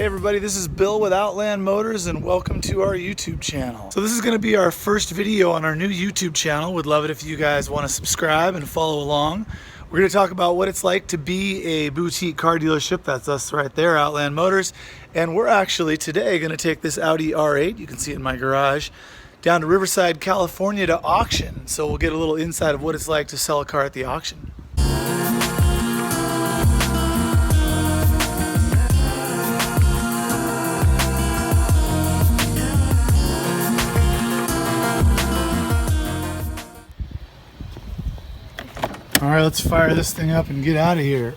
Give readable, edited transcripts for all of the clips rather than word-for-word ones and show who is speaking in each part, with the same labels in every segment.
Speaker 1: Hey everybody, this is Bill with Outland Motors and welcome to our YouTube channel. So this is going to be our first video on our new YouTube channel. Would love it if you guys want to subscribe and follow along. We're going to talk about what it's like to be a boutique car dealership. That's us right there, Outland Motors. And we're actually today going to take this Audi R8, you can see it in my garage, down to Riverside, California to auction. So we'll get a little insight of what it's like to sell a car at the auction. All right, let's fire this thing up and get out of here.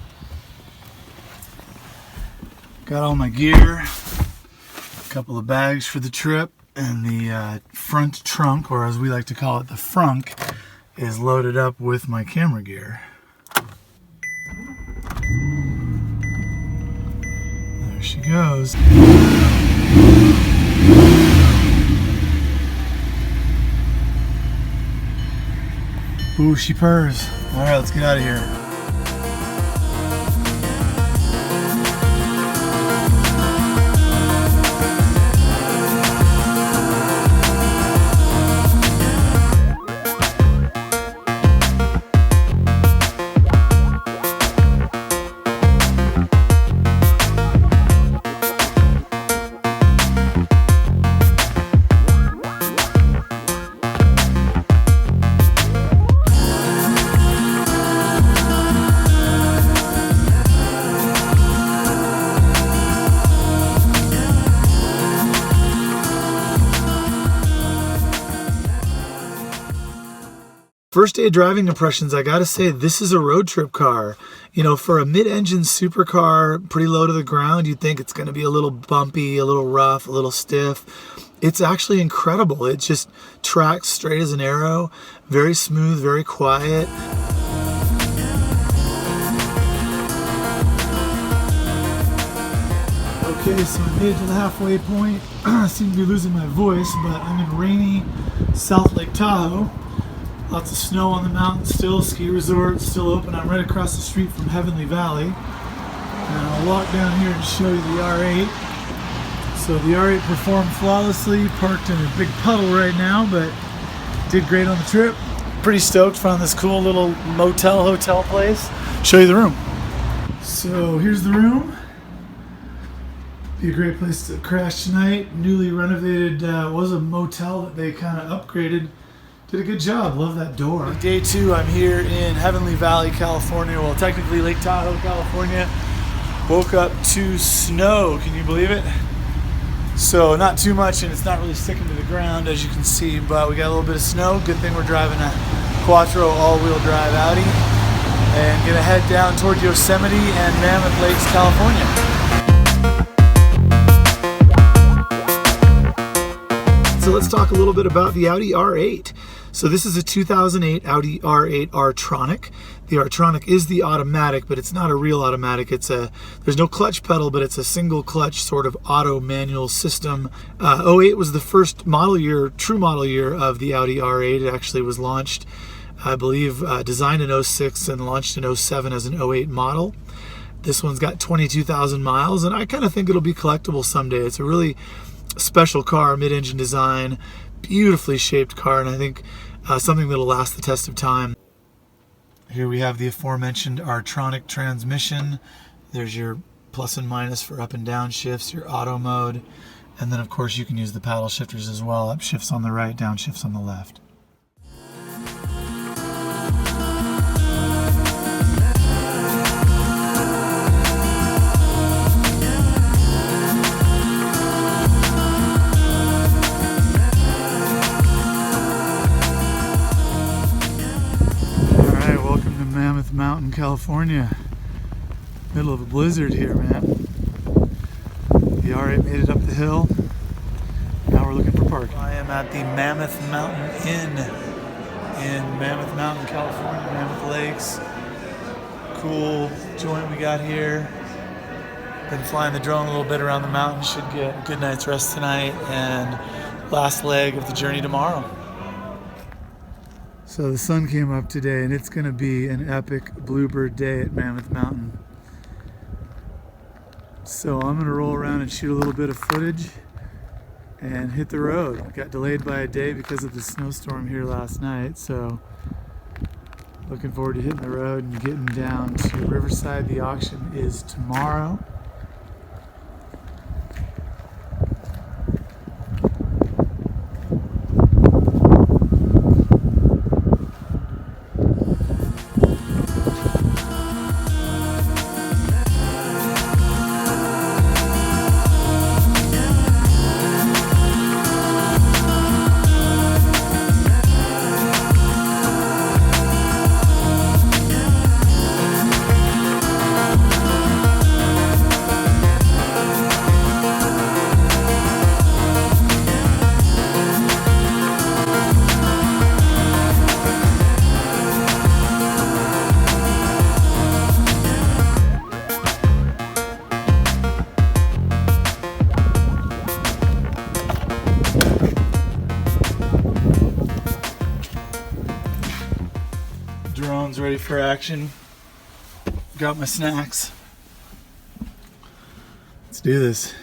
Speaker 1: Got all my gear, a couple of bags for the trip, and the front trunk, or as we like to call it, the frunk, is loaded up with my camera gear. There she goes. Ooh, she purrs. All right, let's get out of here. First day driving impressions, I gotta say, this is a road trip car. You know, for a mid-engine supercar, pretty low to the ground, you'd think it's gonna be a little bumpy, a little rough, a little stiff. It's actually incredible. It just tracks straight as an arrow, very smooth, very quiet. Okay, so I made it to the halfway point. I seem to be losing my voice, but I'm in rainy South Lake Tahoe. Lots of snow on the mountain still, ski resort still open. I'm right across the street from Heavenly Valley. And I'll walk down here and show you the R8. So the R8 performed flawlessly, parked in a big puddle right now, but did great on the trip. Pretty stoked, found this cool little motel hotel place. Show you the room. So here's the room. Be a great place to crash tonight. Newly renovated, was a motel that they kind of upgraded. Did a good job. Love that door. Day two, I'm here in Heavenly Valley, California. Well, technically Lake Tahoe, California. Woke up to snow. Can you believe it? So not too much, and it's not really sticking to the ground, as you can see, but we got a little bit of snow. Good thing we're driving a Quattro all-wheel drive Audi. And gonna head down toward Yosemite and Mammoth Lakes, California. So let's talk a little bit about the Audi R8. So this is a 2008 Audi R8 R-tronic. The R-tronic is the automatic, but it's not a real automatic. There's no clutch pedal, but it's a single clutch sort of auto manual system. 08 was the first model year, true model year of the Audi R8. It actually was launched, I believe, designed in 06 and launched in 07 as an 08 model. This one's got 22,000 miles, and I kind of think it'll be collectible someday. It's a really special car, mid-engine design, beautifully shaped car, and I think something that'll last the test of time. Here we have the aforementioned R-tronic transmission. There's your plus and minus for up and down shifts, your auto mode, and then of course you can use the paddle shifters as well. Up shifts on the right, down shifts on the left. Mountain, California. Middle of a blizzard here, man. The R8 made it up the hill. Now we're looking for parking. I am at the Mammoth Mountain Inn in Mammoth Mountain, California, Mammoth Lakes. Cool joint we got here. Been flying the drone a little bit around the mountain. Should get a good night's rest tonight and last leg of the journey tomorrow. So the sun came up today, and it's going to be an epic bluebird day at Mammoth Mountain. So I'm gonna roll around and shoot a little bit of footage and hit the road. Got delayed by a day because of the snowstorm here last night, so looking forward to hitting the road and getting down to Riverside. The auction is tomorrow. Drone's ready for action. Got my snacks. Let's do this.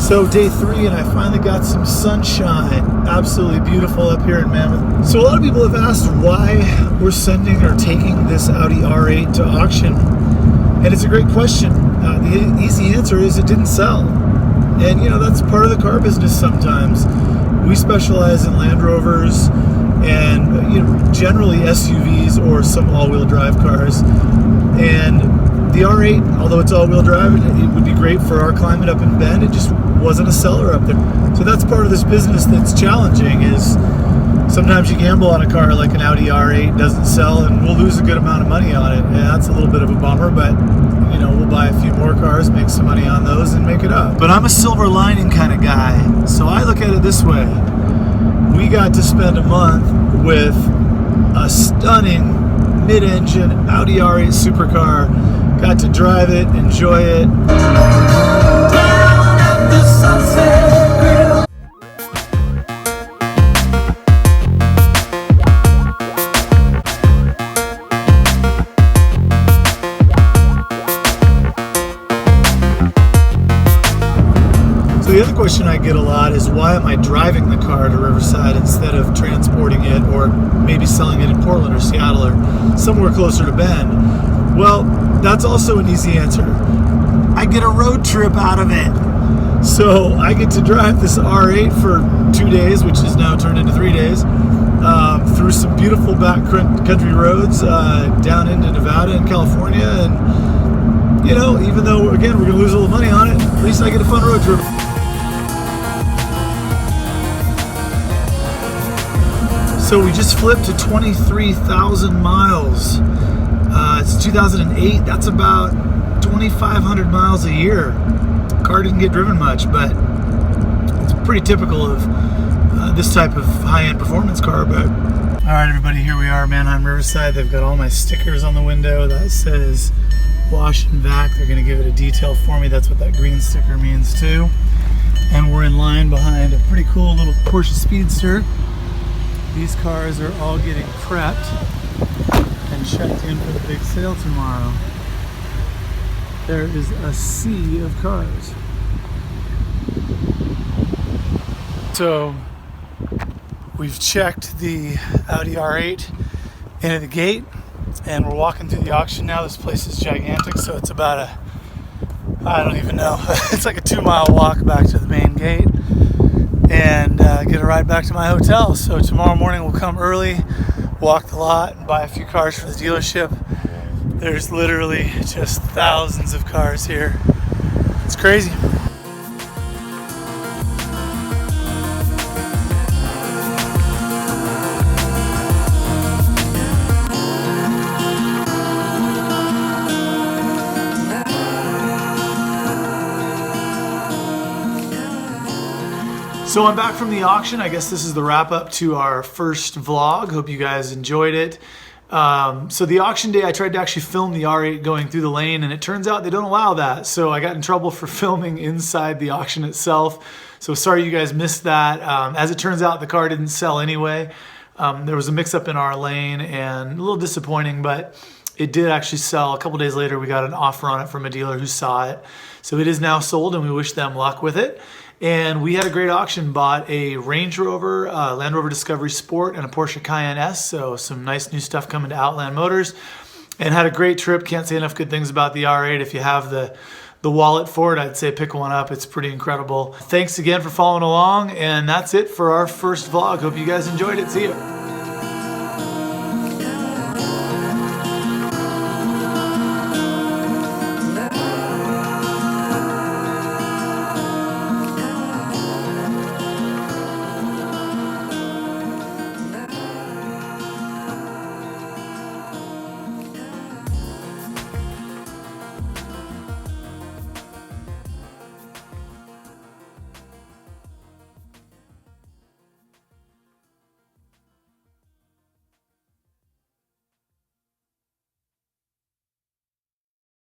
Speaker 1: So day 3 and I finally got some sunshine. Absolutely beautiful up here in Mammoth. So a lot of people have asked why we're sending or taking this Audi R8 to auction. And it's a great question. The easy answer is it didn't sell. And you know, that's part of the car business sometimes. We specialize in Land Rovers and generally SUVs or some all-wheel drive cars. And the R8, although it's all-wheel drive, it would be great for our climate up in Bend. It just wasn't a seller up there. So that's part of this business that's challenging, is sometimes you gamble on a car like an Audi R8, doesn't sell, and we'll lose a good amount of money on it. And that's a little bit of a bummer, but we'll buy a few more cars, make some money on those, and make it up. But I'm a silver lining kind of guy, so I look at it this way. We got to spend a month with a stunning mid-engine Audi R8 supercar. Got to drive it, enjoy it. Down at the Sunset Grill. So the other question I get a lot is, why am I driving the car to Riverside instead of transporting it or maybe selling it in Portland or Seattle or somewhere closer to Bend? Well, that's also an easy answer. I get a road trip out of it. So I get to drive this R8 for 2 days, which is now turned into 3 days, through some beautiful backcountry roads down into Nevada and California. And, even though, again, we're going to lose a little money on it, at least I get a fun road trip. So we just flipped to 23,000 miles. It's 2008. That's about 2,500 miles a year. Car didn't get driven much, but it's pretty typical of this type of high-end performance car. But all right, everybody, here we are, Manheim Riverside. They've got all my stickers on the window that says wash and vac. They're going to give it a detail for me. That's what that green sticker means too. And we're in line behind a pretty cool little Porsche Speedster. These cars are all getting prepped and checked in for the big sale tomorrow. There is a sea of cars. So we've checked the Audi R8 into the gate and we're walking through the auction now. This place is gigantic, so it's about I don't even know, it's like a 2-mile walk back to the main gate. And get a ride back to my hotel. So tomorrow morning we'll come early, walk the lot, and buy a few cars for the dealership. There's literally just thousands of cars here. It's crazy. So I'm back from the auction. I guess this is the wrap up to our first vlog. Hope you guys enjoyed it. So the auction day, I tried to actually film the R8 going through the lane, and it turns out they don't allow that. So I got in trouble for filming inside the auction itself. So sorry you guys missed that. As it turns out, the car didn't sell anyway. There was a mix-up in our lane and a little disappointing, but it did actually sell. A couple days later, we got an offer on it from a dealer who saw it. So it is now sold, and we wish them luck with it. And we had a great auction, bought a Range Rover, Land Rover Discovery Sport, and a Porsche Cayenne S. So some nice new stuff coming to Outland Motors. And had a great trip. Can't say enough good things about the R8. If you have the wallet for it, I'd say pick one up. It's pretty incredible. Thanks again for following along. And that's it for our first vlog. Hope you guys enjoyed it. See ya.